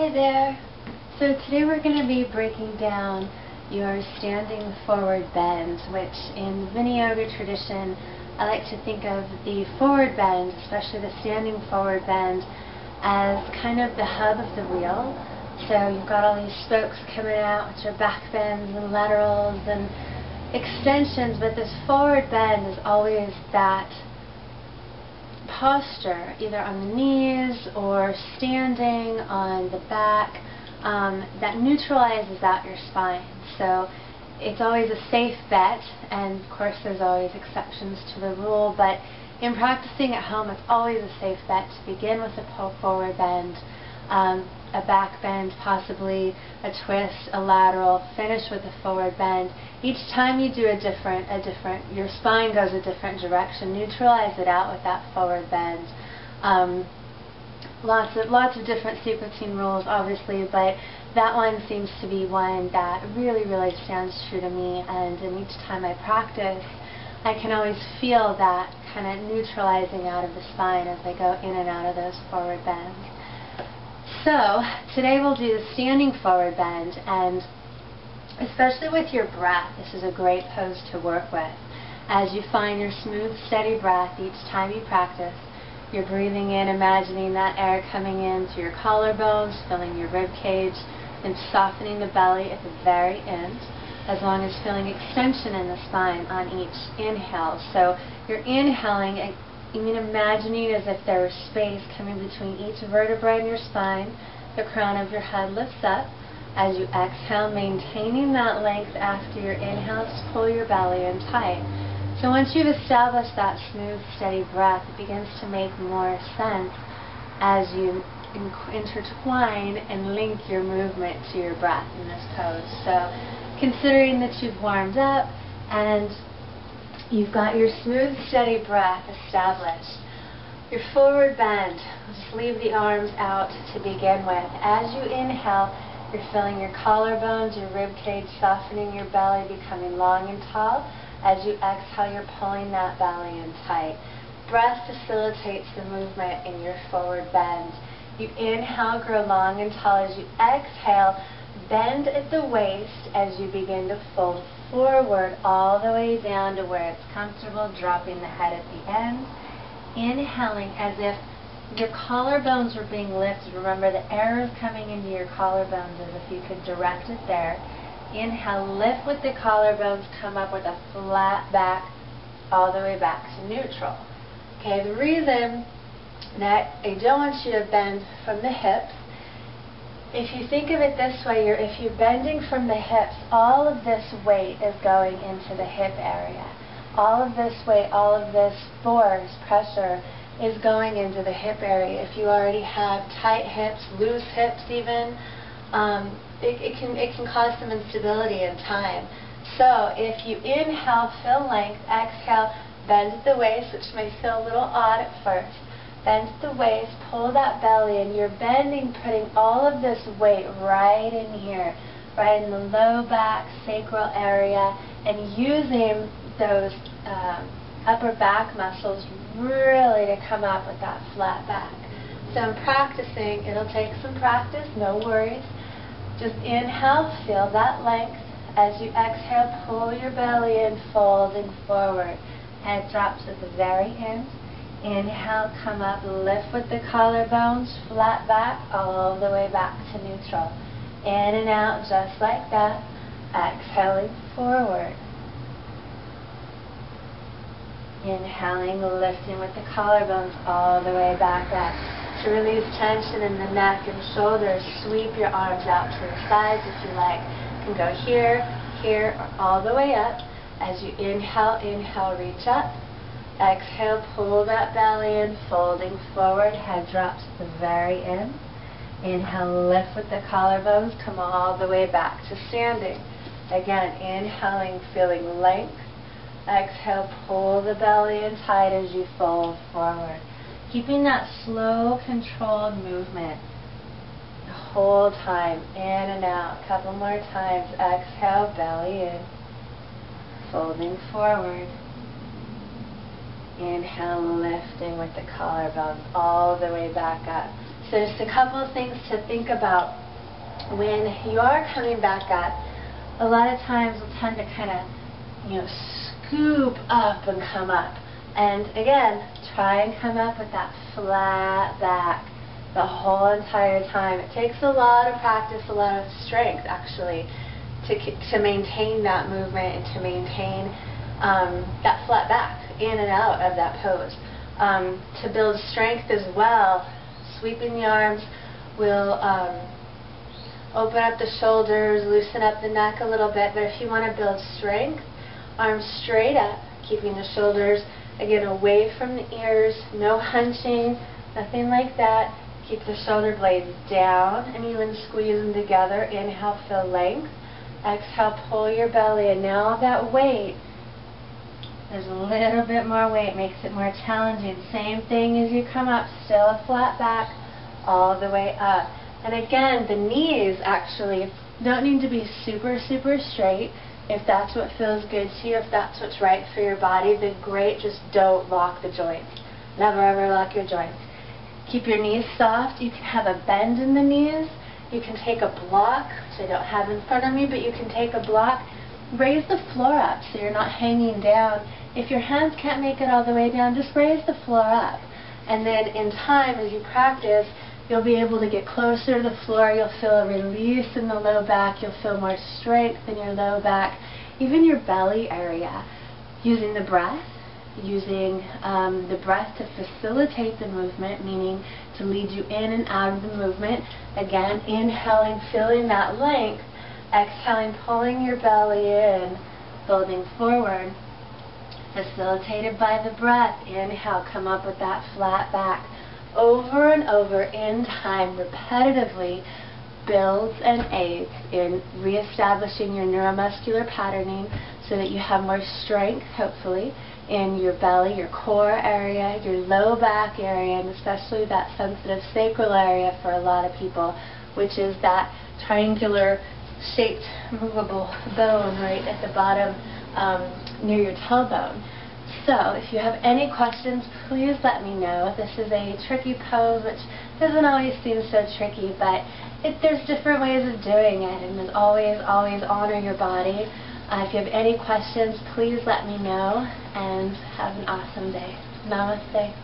Hi there. So today we're going to be breaking down your standing forward bend, which in the Vinyasa tradition I like to think of the forward bend, especially the standing forward bend, as kind of the hub of the wheel. So you've got all these spokes coming out, which are back bends and laterals and extensions, but this forward bend is always that posture, either on the knees or standing on the back, that neutralizes out your spine. So it's always a safe bet, and of course there's always exceptions to the rule, but in practicing at home it's always a safe bet to begin with a forward bend, a back bend, possibly a twist, a lateral, finish with a forward bend. Each time you do your spine goes a different direction. Neutralize it out with that forward bend. Lots of different sequencing rules, obviously, but that one seems to be one that really stands true to me, and each time I practice, I can always feel that kind of neutralizing out of the spine as I go in and out of those forward bends. So today we'll do the standing forward bend, and especially with your breath, this is a great pose to work with. As you find your smooth, steady breath each time you practice, you're breathing in, imagining that air coming in through your collarbones, filling your rib cage, and softening the belly at the very end, as long as feeling extension in the spine on each inhale. So you're inhaling, imagining as if there was space coming between each vertebra in your spine. The crown of your head lifts up. As you exhale, maintaining that length after your inhale, just pull your belly in tight. So once you've established that smooth, steady breath, it begins to make more sense as you intertwine and link your movement to your breath in this pose. So considering that you've warmed up and you've got your smooth, steady breath established, your forward bend, just leave the arms out to begin with. As you inhale, you're filling your collarbones, your rib cage, softening your belly, becoming long and tall. As you exhale, you're pulling that belly in tight. Breath facilitates the movement in your forward bend. You inhale, grow long and tall. As you exhale, bend at the waist as you begin to fold forward all the way down to where it's comfortable, dropping the head at the end. Inhaling as if your collarbones are being lifted. Remember, the air is coming into your collarbones as if you could direct it there. Inhale, lift with the collarbones, come up with a flat back all the way back to neutral. Okay, the reason that I don't want you to bend from the hips, if you think of it this way, if you're bending from the hips, all of this weight is going into the hip area. All of this weight, all of this force, pressure, is going into the hip area. If you already have tight hips, loose hips even, it can cause some instability in time. So if you inhale, fill length, exhale, bend at the waist, which may feel a little odd at first. Bend at the waist, pull that belly in. You're bending, putting all of this weight right in here, right in the low back, sacral area, and using those upper back muscles really to come up with that flat back. So in practicing, it'll take some practice, no worries. Just inhale, feel that length. As you exhale, pull your belly in, folding forward. Head drops at the very end. Inhale, come up, lift with the collarbones, flat back, all the way back to neutral. In and out, just like that. Exhaling forward. Inhaling, lifting with the collarbones all the way back up. To release tension in the neck and shoulders, sweep your arms out to the sides if you like. You can go here, here, or all the way up. As you inhale, reach up. Exhale, pull that belly in, folding forward, head drops at the very end. Inhale, lift with the collarbones, come all the way back to standing. Again, inhaling, feeling length. Exhale, pull the belly in tight as you fold forward. Keeping that slow, controlled movement the whole time, in and out. A couple more times. Exhale, belly in, folding forward. Inhale, lifting with the collarbones all the way back up. So just a couple of things to think about when you are coming back up. A lot of times we'll tend to kind of, scoop up and come up. And again, try and come up with that flat back the whole entire time. It takes a lot of practice, a lot of strength actually, to maintain that movement and to maintain that flat back in and out of that pose. To build strength as well, sweeping the arms will open up the shoulders, loosen up the neck a little bit. But if you want to build strength, arms straight up, keeping the shoulders again away from the ears, no hunching, nothing like that. Keep the shoulder blades down and even squeeze them together. Inhale, feel length. Exhale, pull your belly, and now that weight, there's a little bit more weight, makes it more challenging. Same thing as you come up, still a flat back, all the way up. And again, the knees actually don't need to be super, super straight. If that's what feels good to you, if that's what's right for your body, then great, just don't lock the joints. Never ever lock your joints. Keep your knees soft. You can have a bend in the knees. You can take a block, which I don't have in front of me, but you can take a block. Raise the floor up so you're not hanging down. If your hands can't make it all the way down, just raise the floor up. And then in time, as you practice, you'll be able to get closer to the floor. You'll feel a release in the low back. You'll feel more strength in your low back, even your belly area. Using the breath to facilitate the movement, meaning to lead you in and out of the movement. Again, inhaling, feeling that length. Exhaling, pulling your belly in, folding forward. Facilitated by the breath. Inhale, come up with that flat back. Over and over in time, repetitively, builds and aids in reestablishing your neuromuscular patterning so that you have more strength, hopefully, in your belly, your core area, your low back area, and especially that sensitive sacral area for a lot of people, which is that triangular shaped movable bone right at the bottom near your tailbone. So if you have any questions, please let me know. This is a tricky pose, which doesn't always seem so tricky, but there's different ways of doing it, and as always, always honor your body. If you have any questions, please let me know, and have an awesome day. Namaste.